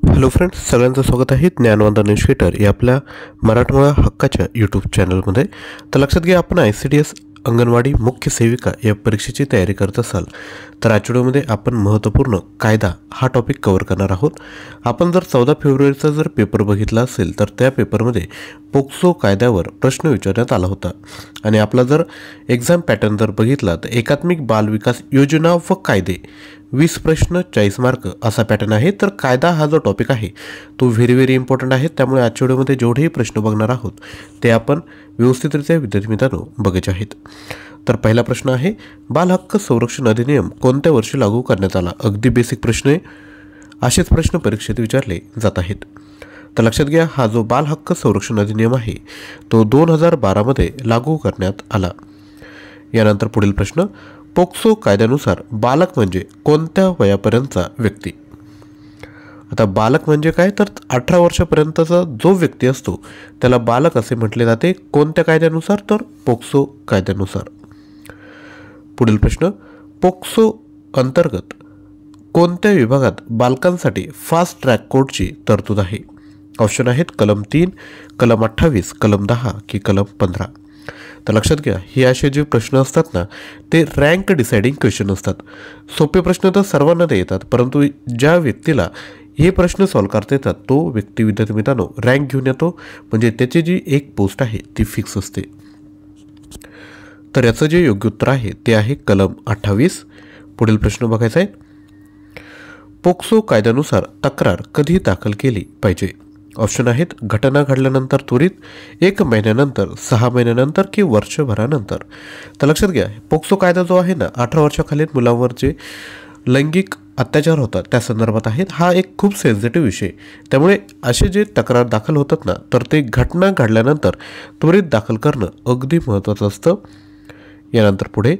Hello friends, सगळ्यांचं स्वागत आहे ज्ञानवंदन इन्स्टिट्यूटर या आपल्या मराठमोळा हक्काच्या यूट्यूब चॅनलमध्ये. तर लक्षात घ्या, आपण ICDS अंगणवाडी मुख्य सेविका या परीक्षेची तयारी करत असाल तर आजच्या व्हिडिओमध्ये आपण महत्त्वपूर्ण कायदा हा टॉपिक कव्हर करणार आहोत. आपण जर 14 फेब्रुवारीचा जर पेपर बघितला असेल तर त्या पेपरमध्ये पोक्सो कायद्यावर प्रश्न विचारण्यात आला होता आणि आपला जर एक्झाम पॅटर्न जर बघितला तर एकात्मिक बाल विकास योजना व कायदे 20 प्रश्न 40 मार्क असा पॅटर्न आहे. तर कायदा हा जो टॉपिक आहे तो व्हेरी इम्पॉर्टंट आहे. त्यामुळे आजच्या व्हिडिओमध्ये जेवढेही प्रश्न बघणार आहोत ते आपण व्यवस्थितरित्या विद्यार्थी मित्रांनो बघायचे आहेत. तर पहिला प्रश्न आहे, बाल हक्क संरक्षण अधिनियम कोणत्या वर्षी लागू करण्यात आला? अगदी बेसिक प्रश्न आहे, असेच प्रश्न परीक्षेत विचारले जात आहेत. तर लक्षात घ्या, हा जो बाल हक्क संरक्षण अधिनियम आहे तो 2012 मध्ये लागू करण्यात आला. यानंतर पुढील प्रश्न, पोक्सो कायद्यानुसार बालक म्हणजे कोणत्या वयापर्यंतचा व्यक्ती? आता बालक म्हणजे काय, तर 18 वर्षापर्यंतचा जो व्यक्ती असतो त्याला बालक असे म्हटले जाते. कोणत्या कायद्यानुसार? तर पोक्सो कायद्यानुसार. पुढील प्रश्न, पोक्सो अंतर्गत कोणत्या विभागात बालकांसाठी फास्ट ट्रॅक कोर्टची तरतूद आहे? ऑप्शन आहेत कलम 3, कलम 28, कलम 10 की कलम 15. तर लक्षात घ्या, हे असे जे प्रश्न असतात ना ते रँक डिसाइडिंग क्वेश्चन असतात. सोपे प्रश्न तर सर्वांना ते येतात, परंतु ज्या व्यक्तीला हे प्रश्न सॉल्व्ह करता येतात तो व्यक्ती विद्यार्थी मित्रांनो रँक घेऊन येतो, म्हणजे त्याची जी एक पोस्ट आहे ती फिक्स असते. तर याचं जे योग्य उत्तर आहे ते आहे कलम 28. पुढील प्रश्न बघायचा आहे, पोक्सो कायद्यानुसार तक्रार कधी दाखल केली पाहिजे? ऑप्शन आहेत घटना घडल्यानंतर, त्वरित, 1 महिन्यानंतर, 6 महिन्यानंतर की वर्षभरानंतर. तर लक्षात घ्या, पोक्सो कायदा जो आहे ना 18 वर्षाखालील मुलांवर जे लैंगिक अत्याचार होतात त्या संदर्भात आहेत. हा एक खूप सेन्सिटिव्ह विषय, त्यामुळे असे जे तक्रार दाखल होतात ना तर ते घटना घडल्यानंतर त्वरित दाखल करणं अगदी महत्त्वाचं असतं. यानंतर पुढे,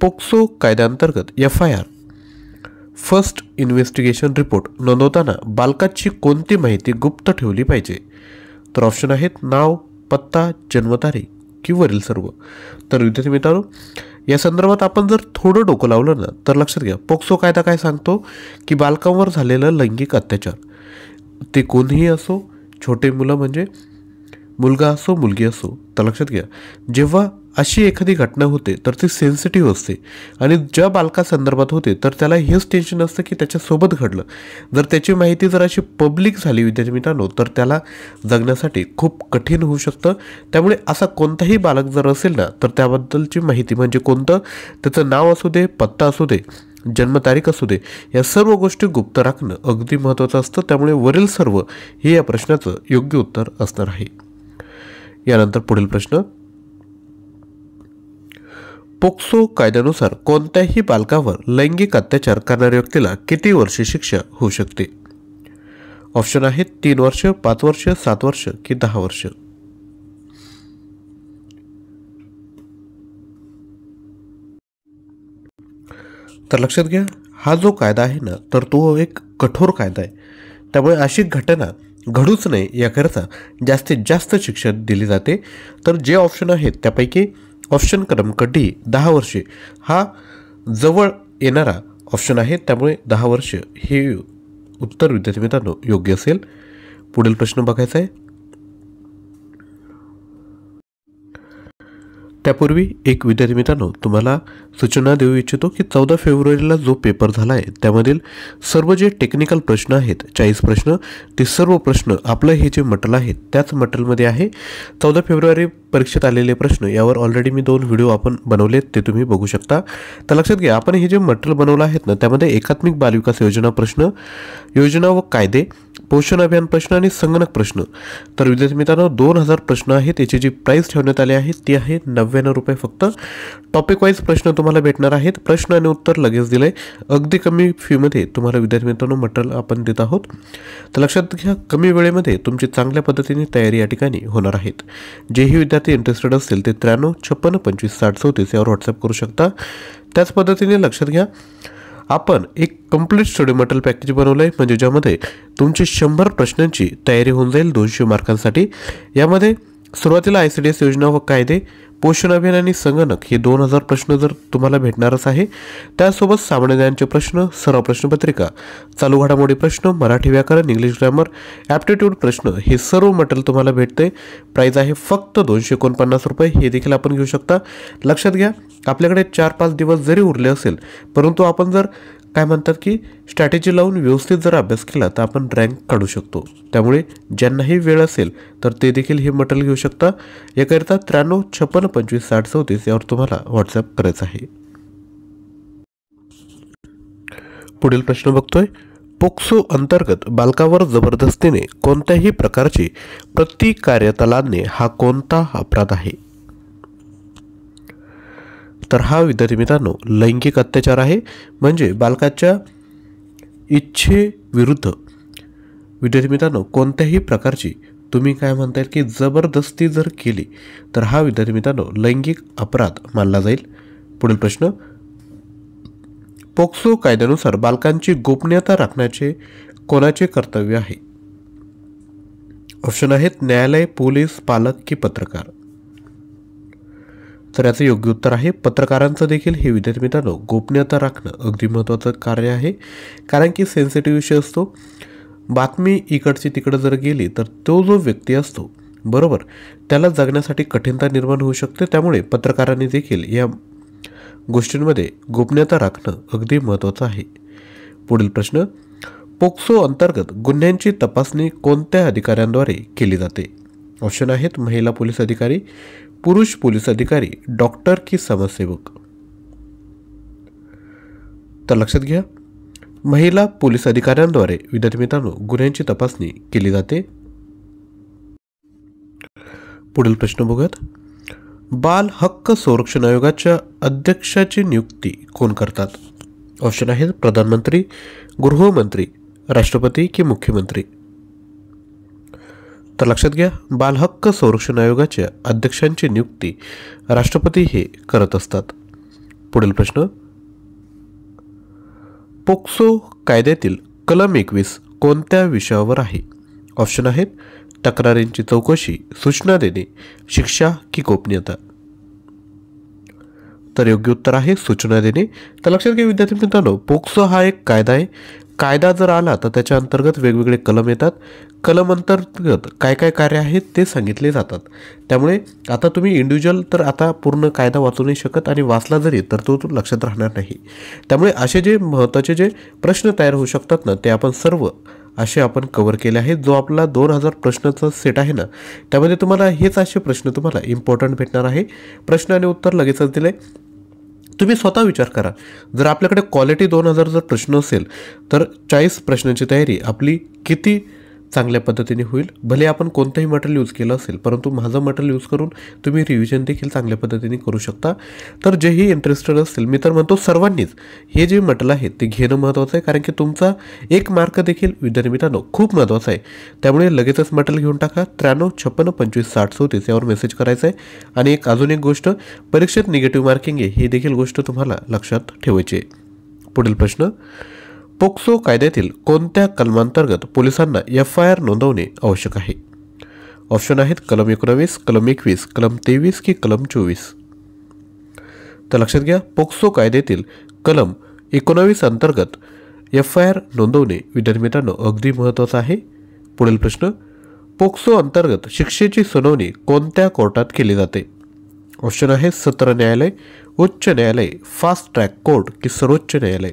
पोक्सो कायद्याअंतर्गत FIR फर्स्ट इन्व्हेस्टिगेशन रिपोर्ट नोंदवताना बालकाची कोणती माहिती गुप्त ठेवली पाहिजे? तर ऑप्शन आहेत नाव, पत्ता, जन्मतारीख की वरील सर्व. तर विद्यार्थी मित्रांनो, या संदर्भात आपण जर थोडं डोकं लावलं ना तर लक्षात घ्या, पोक्सो कायदा काय सांगतो की बालकांवर झालेलं लैंगिक अत्याचार ते कोणीही असो, छोटे मुलं म्हणजे मुलगा असो मुलगी असो, तर लक्षात घ्या जेव्हा अशी एखादी घटना होते तर ती सेन्सिटिव्ह असते आणि ज्या बालकासंदर्भात होते तर त्याला हेच टेन्शन असतं की त्याच्यासोबत घडलं. जर त्याची माहिती जर अशी पब्लिक झाली विद्यार्थी मित्रांनो तर त्याला जगण्यासाठी खूप कठीण होऊ शकतं. त्यामुळे असा कोणताही बालक जर असेल ना तर त्याबद्दलची माहिती म्हणजे कोणतं, त्याचं नाव असू दे, पत्ता असू दे, जन्मतारीख असू दे, या सर्व गोष्टी गुप्त राखणं अगदी महत्त्वाचं असतं. त्यामुळे वरील सर्व हे या प्रश्नाचं योग्य उत्तर असणार आहे. यानंतर पुढील प्रश्न, पोक्सो कायद्यानुसार कोणत्याही बालकावर लैंगिक अत्याचार करणाऱ्या व्यक्तीला किती वर्षे शिक्षा होऊ शकते? ऑप्शन आहेत 3 वर्ष, 5 वर्ष, 7 वर्ष की 10 वर्ष. तर लक्षात घ्या, हा जो कायदा आहे ना तर तो एक कठोर कायदा आहे. त्यामुळे अशी घटना घडूच नये याकरता जास्तीत जास्त शिक्षा दिली जाते. तर जे ऑप्शन आहेत त्यापैकी ऑप्शन क्रमांक डी 10 वर्षे हा जवळ येणारा ऑप्शन आहे, त्यामुळे 10 वर्ष हे उत्तर विद्यार्थी मित्रांनो योग्य असेल. पुढील प्रश्न बघायचा आहे, त्यापूर्वी एक विद्यार्थी मित्रांनो तुम्हाला सूचना देऊ इच्छितो की 14 फेब्रुवारीला जो पेपर झाला आहे त्यामधील सर्व जे टेक्निकल प्रश्न आहेत 40 प्रश्न, ते सर्व प्रश्न आपलं हे जे मटेरियल आहे त्याच मटेरियलमध्ये आहे. 14 फेब्रुवारी परीक्षेत आलेले प्रश्न यावर ऑलरेडी मी 2 व्हिडिओ आपण बनवलेत, ते तुम्ही बघू शकता. तर लक्षात घ्या, आपण हे जे मटेरियल बनवलं आहेत ना त्यामध्ये एकात्मिक बालविकास योजना प्रश्न, योजना व कायदे, पोषण अभियान प्रश्न आणि संगणक प्रश्न. तर विद्यार्थी मित्रांनो 2000 प्रश्न आहेत. त्याची जी प्राईस ठेवण्यात आली आहे ती आहे 99 रुपये फक्त. टॉपिक वाईज प्रश्न तुम्हाला भेटणार आहेत. प्रश्न आणि उत्तर लगेच दिलंय, अगदी कमी फीमध्ये तुम्हाला विद्यार्थी मित्रांनो मटेरियल आपण देत आहोत. तर लक्षात घ्या, कमी वेळेमध्ये तुमची चांगल्या पद्धतीने तयारी या ठिकाणी होणार आहेत. जेही विद्यार्थी इंटरेस्टेड असतील ते 93 56 25 60 34 यावर व्हॉट्सअप करू शकता. त्याच पद्धतीने लक्षात घ्या, आपण एक कंप्लीट स्टडी मटेरियल पॅकेज बनवलं आहे, म्हणजे ज्यामध्ये तुमची 100 प्रश्नांची तयारी होऊन जाईल 200 मार्कांसाठी. यामध्ये सुरुवातीला ICDS योजना व कायदे, पोषण अभियान आणि संगणक हे 2000 प्रश्न जर तुम्हाला भेटणारच आहे। त्यासोबत सामान्य ज्ञानचे प्रश्न, सराव प्रश्नपत्रिका, चालू घडामोडी प्रश्न, मराठी व्याकरण, इंग्लिश ग्रामर, ॲप्टिट्यूड प्रश्न हे सर्व मटेरियल तुम्हाला भेटते। प्राइस आहे फक्त 249 रुपये। हे देखील आपण घेऊ शकता। लक्षात घ्या, आपल्याकडे 4-5 दिवस जरी उरले असेल, परंतु आपण जर काय म्हणतात की स्ट्रॅटेजी लावून व्यवस्थित जर अभ्यास केला तर आपण रँक काढू शकतो। त्यामुळे ज्यांनाही वेळ असेल तर ते देखील हे मटेरियल घेऊ शकता। याकरिता 93 56 25 60 34 यावर तुम्हाला व्हॉट्सॲप करायचं आहे। पुढील प्रश्न बघतोय, पोक्सो अंतर्गत बालकावर जबरदस्तीने कोणत्याही प्रकारची प्रतिकार्यता लादणे हा कोणता अपराध आहे? तर हा विद्यार्थी मित्रांनो लैंगिक अत्याचार आहे। म्हणजे बालकाच्या इच्छेविरुद्ध विद्यार्थी मित्रांनो कोणत्याही प्रकारची तुम्ही काय म्हणताय की जबरदस्ती जर केली तर हा विद्यार्थी मित्रांनो लैंगिक अपराध मानला जाईल। पुढील प्रश्न, पोक्सो कायद्यानुसार बालकांची गोपनीयता राखण्याचे कोणाचे कर्तव्य आहे? ऑप्शन आहेत न्यायालय, पोलीस, पालक की पत्रकार। तर याचं योग्य उत्तर आहे पत्रकारांचं देखील हे विद्यार्थी मित्रांनो गोपनीयता राखणं अगदी महत्त्वाचं कार्य आहे। कारण की सेन्सिटिव्ह विषय असतो, बातमी इकडची तिकडं जर गेली तर तो जो व्यक्ती असतो बरोबर त्याला जगण्यासाठी कठीणता निर्माण होऊ शकते। त्यामुळे पत्रकारांनी देखील या गोष्टींमध्ये गोपनीयता राखणं अगदी महत्त्वाचं आहे। पुढील प्रश्न, पोक्सो अंतर्गत गुन्ह्यांची तपासणी कोणत्या अधिकाऱ्यांद्वारे केली जाते? ऑप्शन आहेत महिला पोलीस अधिकारी, पुरुष पोलीस अधिकारी, डॉक्टर की समाजसेवक। तर लक्षात घ्या, महिला पोलीस अधिकाऱ्यांद्वारे विद्यार्थी मित्रांनो गुन्ह्यांची तपासणी केली जाते। पुढील प्रश्न बघूयात, बाल हक्क संरक्षण आयोगाच्या अध्यक्षाची नियुक्ती कोण करतात? ऑप्शन आहेत प्रधानमंत्री, गृहमंत्री, राष्ट्रपती की मुख्यमंत्री। तर लक्षात घ्या, बाल हक्क संरक्षण आयोगाच्या अध्यक्षांची नियुक्ती राष्ट्रपती हे करत असतात। पुढील प्रश्न, पोक्सो कायद्यातील कलम 21 कोणत्या विषयावर आहे? ऑप्शन आहेत तक्रारींची चौकशी, सूचना देणे, शिक्षा की गोपनीयता। तर योग्य उत्तर आहे सूचना देणे। तर लक्षात घ्या विद्यार्थी मित्रांनो, पोक्सो हा एक कायदा आहे। कायदा जर आला तर त्याच्या अंतर्गत वेगवेगळे कलम येतात। कलम अंतर्गत काय काय कार्य आहेत ते सांगितले जातात। त्यामुळे आता तुम्ही इंडिव्हिज्युअल तर आता पूर्ण कायदा वाचू नाही शकत आणि वाचला जरी तर तो लक्षात राहणार नाही। त्यामुळे असे जे महत्त्वाचे जे प्रश्न तयार होऊ शकतात ना ते आपण सर्व असे आपण कव्हर केले आहेत। जो आपला 2000 प्रश्नाचा सेट आहे ना त्यामध्ये तुम्हाला हेच असे प्रश्न तुम्हाला इम्पॉर्टंट भेटणार आहे। प्रश्न आणि उत्तर लगेचच दिले। तुम्ही स्वतः विचार करा, जर आपल्याकडे क्वालिटी 2000 जर प्रश्न असेल तर 40 प्रश्नांची तयारी आपली किती चांगल्या पद्धतीने होईल। भले आपण कोणतंही मटेरियल यूज केलं असेल परंतु माझं मटेरियल यूज करून तुम्ही रिव्हिजन देखील चांगल्या पद्धतीने करू शकता। तर जेही इंटरेस्टेड असतील मी तर म्हणतो सर्वांनीच हे जे मटेरियल आहे ते घेणं महत्त्वाचं आहे। कारण की तुमचा 1 मार्क देखील विद्यार्थी मित्रांनो खूप महत्त्वाचा आहे। त्यामुळे लगेचच मटेरियल घेऊन टाका। 93 56 25 60 34 यावर मेसेज करायचा आहे। आणि अजून एक गोष्ट, परीक्षेत निगेटिव्ह मार्किंग आहे ही देखील गोष्ट तुम्हाला लक्षात ठेवायची आहे। पुढील प्रश्न, पोक्सो कायद्यातील कोणत्या कलमांतर्गत पोलिसांना FIR नोंदवणे आवश्यक आहे? ऑप्शन आहेत कलम 19, कलम 21, कलम 23 की कलम 24। तर लक्षात घ्या, पोक्सो कायद्यातील कलम 19 अंतर्गत FIR नोंदवणे विद्यार्थी मित्रांनो अगदी महत्त्वाचं आहे। पुढील प्रश्न, पोक्सो अंतर्गत शिक्षेची सुनावणी कोणत्या कोर्टात केली जाते? ऑप्शन आहे सत्र न्यायालय, उच्च न्यायालय, फास्ट ट्रॅक कोर्ट की सर्वोच्च न्यायालय।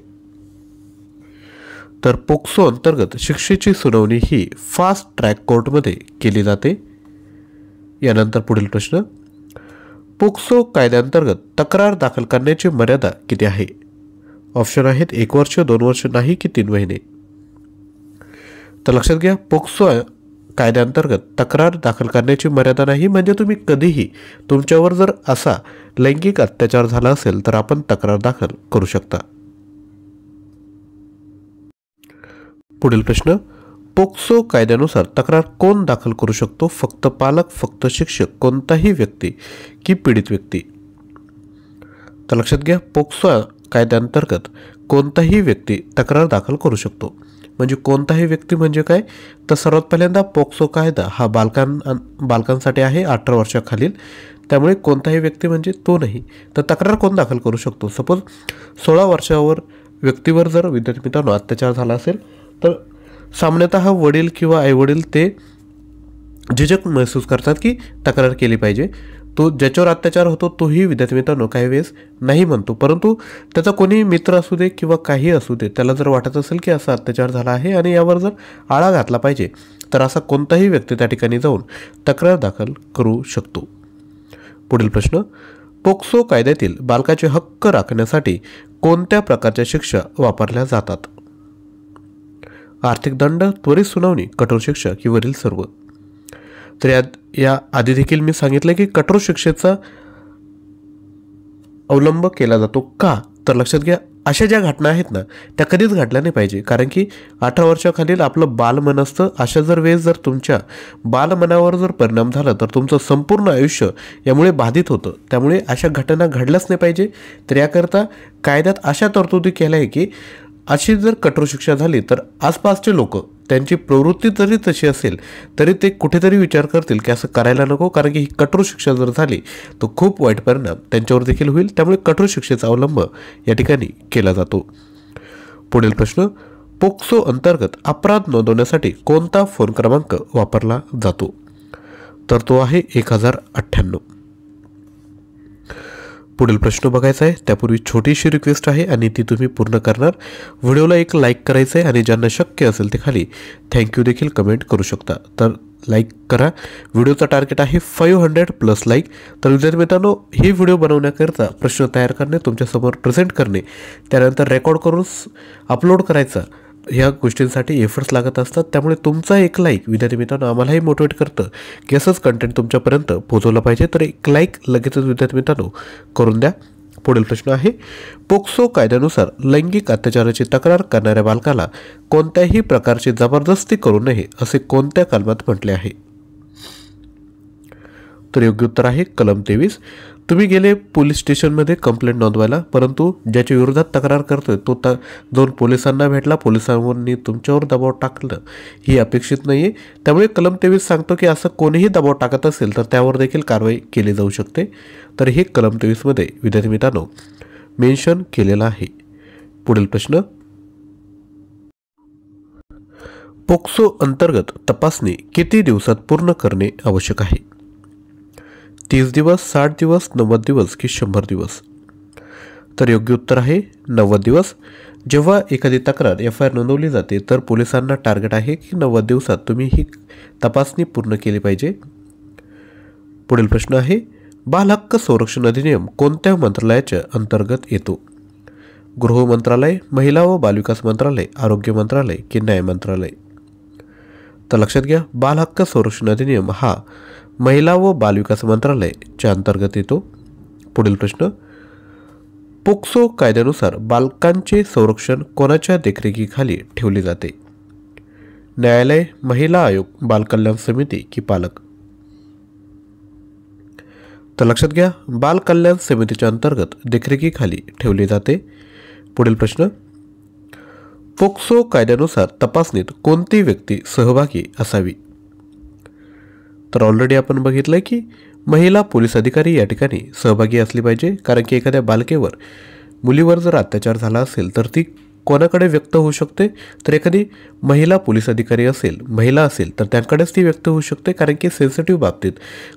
तर पोक्सो अंतर्गत शिक्षेची सुनावणी ही फास्ट ट्रॅक कोर्टमध्ये केली जाते। यानंतर पुढील प्रश्न, पोक्सो कायद्याअंतर्गत तक्रार दाखल करण्याची मर्यादा किती आहे? ऑप्शन आहेत 1 वर्ष, 2 वर्ष नाही की 3 महिने। तर लक्षात घ्या, पोक्सो कायद्याअंतर्गत तक्रार दाखल करण्याची मर्यादा नाही। म्हणजे तुम्ही कधीही तुमच्यावर जर असा लैंगिक अत्याचार झाला असेल तर आपण तक्रार दाखल करू शकता। पुढील प्रश्न, पोक्सो कायद्यानुसार तक्रार कोण दाखल करू शकतो? फक्त पालक, फक्त शिक्षक, कोणताही व्यक्ती की पीडित व्यक्ती? तर लक्षात घ्या, पोक्सो कायद्याअंतर्गत कोणताही व्यक्ती तक्रार दाखल करू शकतो। म्हणजे कोणताही व्यक्ती म्हणजे काय, तर सर्वात पहिल्यांदा पोक्सो कायदा हा बालकांसाठी आहे 18 वर्षाखालील, त्यामुळे कोणताही व्यक्ती म्हणजे तो नाही. तर तक्रार कोण दाखल करू शकतो? सपोज 16 वर्षावर व्यक्तीवर जर विद्यार्थी मित्रांनो अत्याचार झाला असेल तर सामान्यतः वडील किंवा आईवडील ते झिजक महसूस करतात की तक्रार केली पाहिजे. तो ज्याच्यावर अत्याचार होतो तोही विद्यार्थी मित्रांनो काही वेळेस नाही म्हणतो, परंतु त्याचा कोणी मित्र असू दे किंवा काही असू दे, त्याला जर वाटत असेल की असा अत्याचार झाला आहे आणि यावर जर आळा घातला पाहिजे तर असा कोणताही व्यक्ती त्या ठिकाणी जाऊन तक्रार दाखल करू शकतो. पुढील प्रश्न, पोक्सो कायद्यातील बालकाचे हक्क राखण्यासाठी कोणत्या प्रकारच्या शिक्षा वापरल्या जातात? आर्थिक दंड, त्वरित सुनावणी, कठोर शिक्षा की वरील सर्व? तर या आधी देखील मी सांगितलं की कठोर शिक्षेचा अवलंब केला जातो. का? तर लक्षात घ्या, अशा ज्या घटना आहेत ना त्या कधीच घडल्या नाही पाहिजे, कारण की 18 वर्षाखालील आपलं बालमन असतं. अशा जर वेळेस जर तुमच्या बालमनावर जर परिणाम झाला तर तुमचं संपूर्ण आयुष्य यामुळे बाधित होतं. त्यामुळे अशा घटना घडल्याच नाही पाहिजे. तर याकरता कायद्यात अशा तरतुदी केल्या आहे की अशी जर कठोर शिक्षा झाली तर आसपासचे लोक, त्यांची प्रवृत्ती जरी तशी असेल तरी ते कुठेतरी विचार करतील की असं करायला नको, कारण की ही कठोर शिक्षा जर झाली तर खूप वाईट परिणाम त्यांच्यावर देखील होईल. त्यामुळे कठोर शिक्षेचा अवलंब या ठिकाणी केला जातो. पुढील प्रश्न, पोक्सो अंतर्गत अपराध नोंदवण्यासाठी कोणता फोन क्रमांक वापरला जातो? तर तो आहे 1098. पुढील प्रश्न बघायचा आहे त्यापूर्वी छोटीशी रिक्वेस्ट आहे आणि ती तुम्ही पूर्ण करणार. व्हिडिओला एक लाईक करायचं आहे आणि ज्यांना शक्य असेल ते खाली थँक्यू देखील कमेंट करू शकता. तर लाईक करा. व्हिडिओचा टार्गेट आहे 500+ लाईक. तर विद्यार्थी मित्रांनो, ही व्हिडिओ बनवण्याकरता प्रश्न तयार करणे, तुमच्यासमोर प्रेझेंट करणे, त्यानंतर रेकॉर्ड करून अपलोड करायचा, ह्या गोष्टींसाठी एफर्ट्स लागत असतात. त्यामुळे तुमचा एक लाईक विद्यार्थी मित्रांनो आम्हालाही मोटिवेट करतं की असंच कंटेंट तुमच्यापर्यंत पोहोचवलं पाहिजे. तर एक लाईक लगेचच विद्यार्थी मित्रांनो करून द्या. पुढील प्रश्न आहे, पोक्सो कायद्यानुसार लैंगिक अत्याचाराची तक्रार करणाऱ्या बालकाला कोणत्याही प्रकारची जबरदस्ती करू नये असे कोणत्या कलमात म्हटले आहे? तर योग्य उत्तर आहे कलम 23. तुम्ही गेले पोलीस स्टेशनमध्ये कंप्लेंट नोंदवायला, परंतु ज्याच्या विरोधात तक्रार करतोय तो जाऊन पोलिसांना भेटला, पोलिसांनी तुमच्यावर दबाव टाकलं, ही अपेक्षित नाही आहे. त्यामुळे कलम 23 सांगतो की असं कोणीही दबाव टाकत असेल तर त्यावर देखील कारवाई केली जाऊ शकते. तर हे कलम 23मध्ये विद्यार्थी मित्रांनो मेन्शन केलेलं आहे. पुढील प्रश्न, पोक्सो अंतर्गत तपासणी किती दिवसात पूर्ण करणे आवश्यक आहे? 30 दिवस, 60 दिवस, 90 दिवस की 100 दिवस? तर योग्य उत्तर आहे 90 दिवस. जेव्हा एखादी तक्रार FIR नोंदवली जाते तर पोलिसांना टार्गेट आहे की 90 दिवसात तुम्ही ही तपासणी पूर्ण केली पाहिजे. पुढील प्रश्न आहे, बाल हक्क संरक्षण अधिनियम कोणत्या मंत्रालयाच्या अंतर्गत येतो? गृह मंत्रालय, महिला व बालविकास मंत्रालय, आरोग्य मंत्रालय की न्याय मंत्रालय? तर लक्षात घ्या, बाल हक्क संरक्षण अधिनियम हा महिला व बालविकास मंत्रालयाच्या अंतर्गत येतो. पुढील प्रश्न, पोक्सो कायद्यानुसार बालकांचे संरक्षण कोणाच्या देखरेखीखाली ठेवले जाते? न्यायालय, महिला आयोग, बालकल्याण समिती की पालक? तर लक्षात घ्या, बाल कल्याण समितीच्या अंतर्गत देखरेखीखाली ठेवले जाते. पुढील प्रश्न, पोक्सो कायद्यानुसार तपासणीत कोणती व्यक्ती सहभागी असावी? तर ऑलरेडी आपण बघितलंय की महिला पोलीस अधिकारी या ठिकाणी सहभागी असली पाहिजे, कारण की एखाद्या बालकेवर, मुलीवर जर अत्याचार झाला असेल तर ती कोणाकडे व्यक्त होऊ शकते? तर एखादी महिला पोलीस अधिकारी असेल, महिला असेल तर त्यांकडेच ती व्यक्त होऊ शकते, कारण की सेन्सिटिव्ह बाबतीत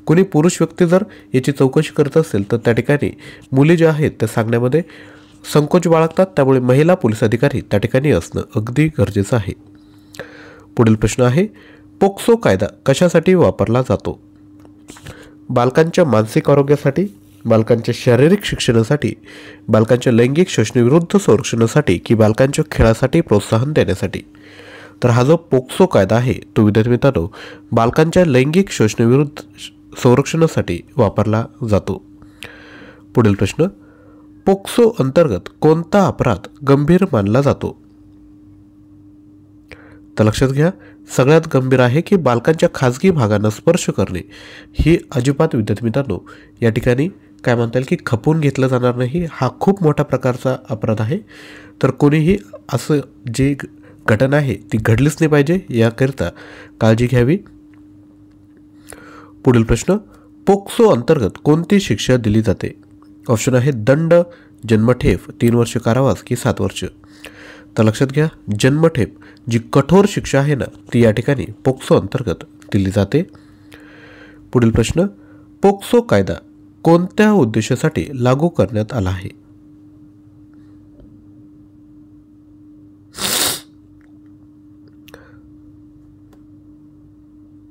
कोणी पुरुष व्यक्ती जर याची चौकशी करत असेल तर त्या ठिकाणी मुली ज्या आहेत त्या सांगण्यामध्ये संकोच बाळगतात. त्यामुळे महिला पोलीस अधिकारी त्या ठिकाणी असणं अगदी गरजेचं आहे. पुढील प्रश्न आहे, पोक्सो कायदा कशासाठी वापरला जातो? बालकांच्या मानसिक आरोग्यासाठी, बालकांच्या शारीरिक शिक्षणासाठी, बालकांच्या लैंगिक शोषणाविरुद्ध संरक्षणासाठी की बालकांच्या खेळासाठी प्रोत्साहन देण्यासाठी? तर हा जो पोक्सो कायदा आहे तो विद्यार्थी मित्रांनो बालकांच्या लैंगिक शोषणाविरुद्ध संरक्षणासाठी वापरला जातो. पुढील प्रश्न, पोक्सो अंतर्गत कोणता अपराध गंभीर मानला जातो? तर लक्षात घ्या, सगळ्यात गंभीर आहे की बालकांच्या खाजगी भागांना स्पर्श करणे. ही अजिबात विद्यार्थी मित्रांनो या ठिकाणी काय म्हणता येईल की खपून घेतलं जाणार नाही. हा खूप मोठ्या प्रकारचा अपराध आहे. तर कोणीही असं जे घटना आहे ती घडलीच नाही पाहिजे याकरिता काळजी घ्यावी. पुढील प्रश्न, पोक्सो अंतर्गत कोणती शिक्षा दिली जाते? ऑप्शन आहे दंड, जन्मठेप, 3 वर्ष कारावास की 7 वर्ष. तर लक्षात घ्या, जन्मठेप जी कठोर शिक्षा आहे ना ती या ठिकाणी पोक्सो अंतर्गत दिली जाते. पुढील प्रश्न, पोक्सो कायदा कोणत्या उद्देशासाठी लागू करण्यात आला आहे?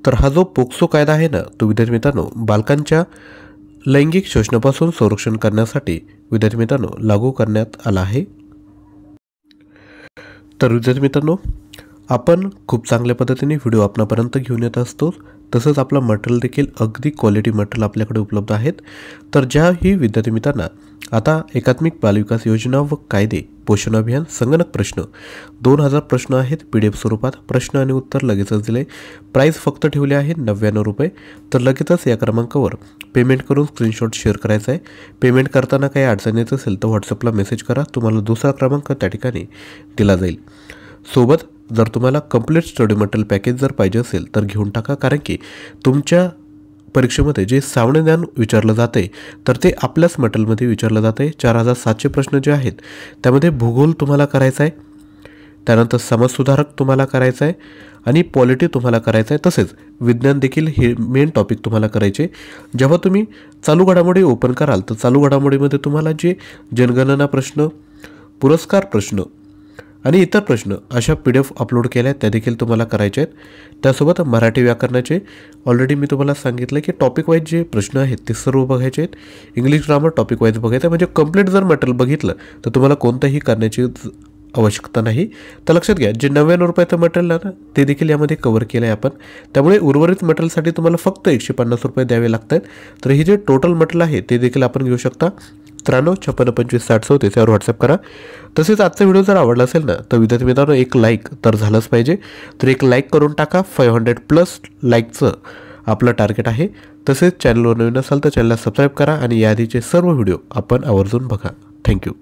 तर हा जो पोक्सो कायदा आहे ना तो विद्यार्थी मित्रांनो बालकांच्या लैंगिक शोषणापासून संरक्षण करण्यासाठी विद्यार्थी मित्रांनो लागू करण्यात आला आहे. तर विद्यार्थी मित्रांनो आपण खूप चांगल्या पद्धतीने व्हिडिओ आपणापर्यंत घेऊन येत असतो. तसंच आपला मटेरियल देखील अगदी क्वालिटी मटेरियल आपल्याकडे उपलब्ध आहेत. तर ज्याही विद्यार्थी मित्रांना आता एकात्मिक बालविकास योजना व कायदे, पोषण अभियान, संगणक प्रश्न 2000 प्रश्न आहेत PDF स्वरूपात. प्रश्न आणि उत्तर लगेचच दिले. प्राईस फक्त ठेवले आहे 99 रुपये. तर लगेचच या क्रमांकावर पेमेंट करून स्क्रीनशॉट शेअर करायचा आहे. पेमेंट करताना काही अडचण येत असेल तर व्हॉट्सअपला मेसेज करा, तुम्हाला दुसरा क्रमांक त्या ठिकाणी दिला जाईल. सोबत जर तुम्हाला कंप्लीट स्टडी मटेरियल पॅकेज जर पाहिजे असेल तर घेऊन टाका, कारण की तुमच्या परीक्षेमध्ये जे सामान्य ज्ञान विचारलं जाते तर ते आपल्याच मटेरियलमध्ये विचारलं जाते. 4700 प्रश्न जे आहेत त्यामध्ये भूगोल तुम्हाला करायचा आहे, त्यानंतर समाजसुधारक तुम्हाला करायचा आहे आणि पॉलिटी तुम्हाला करायचं आहे. तसेच विज्ञान देखील हे मेन टॉपिक तुम्हाला करायचे. जेव्हा तुम्ही चालू घडामोडी ओपन कराल तर चालू घडामोडीमध्ये तुम्हाला जे जनगणना प्रश्न, पुरस्कार प्रश्न आणि इतर प्रश्न अशा PDF अपलोड केल्या आहेत त्या देखील तुम्हाला करायचे आहेत. त्यासोबत मराठी व्याकरणाचे ऑलरेडी मी तुम्हाला सांगितलं की टॉपिक वाईज जे प्रश्न आहेत ते सर्व बघायचे आहेत. इंग्लिश ग्रामर टॉपिक वाईज बघायचं आहे. म्हणजे कंप्लीट जर मटेरियल बघितलं तर तुम्हाला कोणतंही करण्याची आवश्यकता नाही. तर लक्षात घ्या, जे 99 रुपयाचं मटेरियल आहे ना ते देखील यामध्ये कव्हर केलं आहे आपण. त्यामुळे उर्वरित मटेरियलसाठी तुम्हाला फक्त 150 रुपये द्यावे लागत आहेत. तर हे जे टोटल मटेरियल आहे ते देखील आपण घेऊ शकता. 9356256034 यावर व्हॉट्सअप करा. तसेच आजचा व्हिडिओ जर आवडला असेल ना तर विद्यार्थी मित्रांनो एक लाईक तर झालंच पाहिजे. तर एक लाईक करून टाका. 500+ लाईकचं आपलं टार्गेट आहे. तसेच चॅनलवर नवीन असाल तर चॅनलला सबस्क्राईब करा आणि याआधीचे सर्व व्हिडिओ आपण आवर्जून बघा. थँक्यू.